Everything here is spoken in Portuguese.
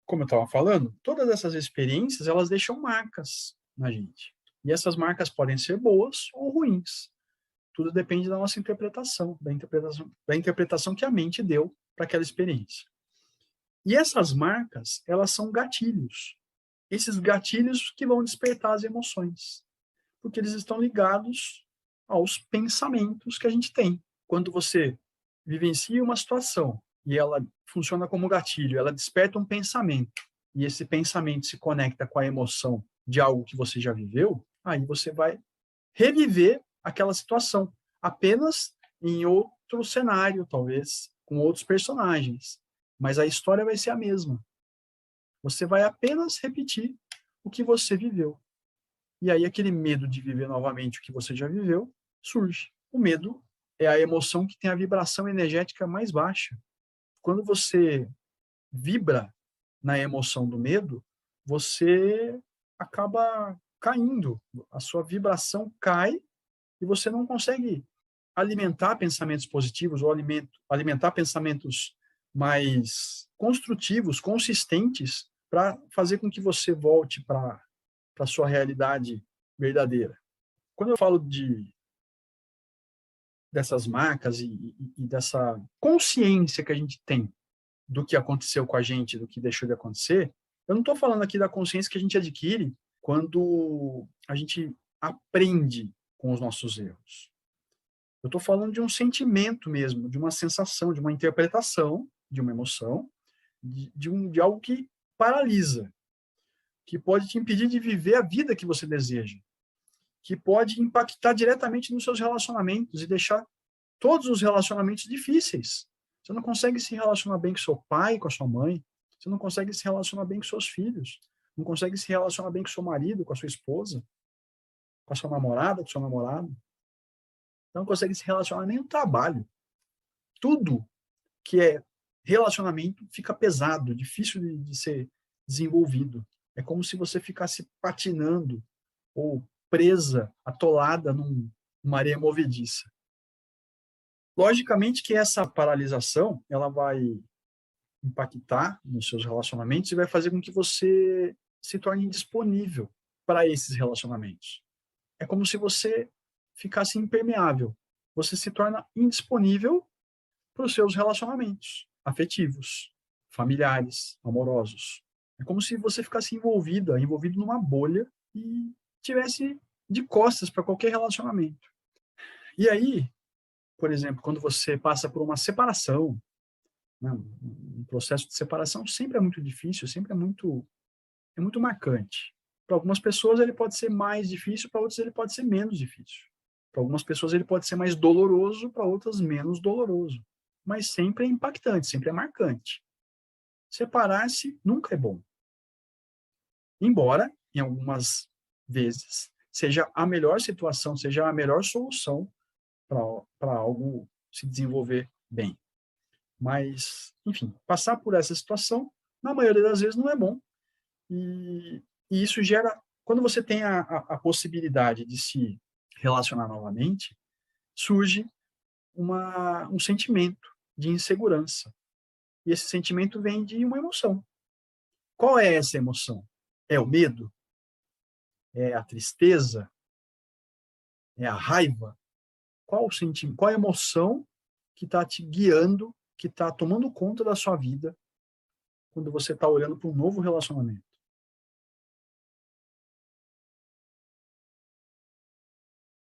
Como eu estava falando, todas essas experiências, elas deixam marcas na gente. E essas marcas podem ser boas ou ruins. Tudo depende da nossa interpretação, da interpretação que a mente deu para aquela experiência. E essas marcas, elas são gatilhos. Esses gatilhos que vão despertar as emoções, porque eles estão ligados aos pensamentos que a gente tem. Quando você vivencia uma situação e ela funciona como gatilho, ela desperta um pensamento, e esse pensamento se conecta com a emoção de algo que você já viveu, aí você vai reviver aquela situação, apenas em outro cenário, talvez, com outros personagens. Mas a história vai ser a mesma. Você vai apenas repetir o que você viveu. E aí aquele medo de viver novamente o que você já viveu surge. O medo é a emoção que tem a vibração energética mais baixa. Quando você vibra na emoção do medo, você acaba caindo. A sua vibração cai e você não consegue alimentar pensamentos positivos ou alimentar pensamentos mais construtivos, consistentes, para fazer com que você volte para a sua realidade verdadeira. Quando eu falo dessas marcas e dessa consciência que a gente tem do que aconteceu com a gente, do que deixou de acontecer, eu não estou falando aqui da consciência que a gente adquire quando a gente aprende com os nossos erros. Eu estou falando de um sentimento mesmo, de uma sensação, de uma interpretação, de uma emoção, de algo que paralisa, que pode te impedir de viver a vida que você deseja, que pode impactar diretamente nos seus relacionamentos e deixar todos os relacionamentos difíceis. Você não consegue se relacionar bem com seu pai, com a sua mãe, você não consegue se relacionar bem com seus filhos, não consegue se relacionar bem com seu marido, com a sua esposa, com a sua namorada, com o seu namorado, não consegue se relacionar nem no trabalho. Tudo que é relacionamento fica pesado, difícil de ser desenvolvido. É como se você ficasse patinando ou presa, atolada numa areia movediça. Logicamente que essa paralisação, ela vai impactar nos seus relacionamentos e vai fazer com que você se torne indisponível para esses relacionamentos. É como se você ficasse impermeável. Você se torna indisponível para os seus relacionamentos afetivos, familiares, amorosos. É como se você ficasse envolvido numa bolha e tivesse de costas para qualquer relacionamento. E aí, por exemplo, quando você passa por uma separação, né, um processo de separação sempre é muito difícil, sempre é muito marcante. Para algumas pessoas ele pode ser mais difícil, para outras ele pode ser menos difícil. Para algumas pessoas ele pode ser mais doloroso, para outras menos doloroso. Mas sempre é impactante, sempre é marcante. Separar-se nunca é bom. Embora, em algumas vezes, seja a melhor situação, seja a melhor solução para algo se desenvolver bem. Mas, enfim, passar por essa situação, na maioria das vezes, não é bom. E isso gera, quando você tem a possibilidade de se relacionar novamente, surge um sentimento de insegurança. E esse sentimento vem de uma emoção. Qual é essa emoção? É o medo? É a tristeza? É a raiva? Qual o sentimento? Qual a emoção que está te guiando, que está tomando conta da sua vida quando você está olhando para um novo relacionamento?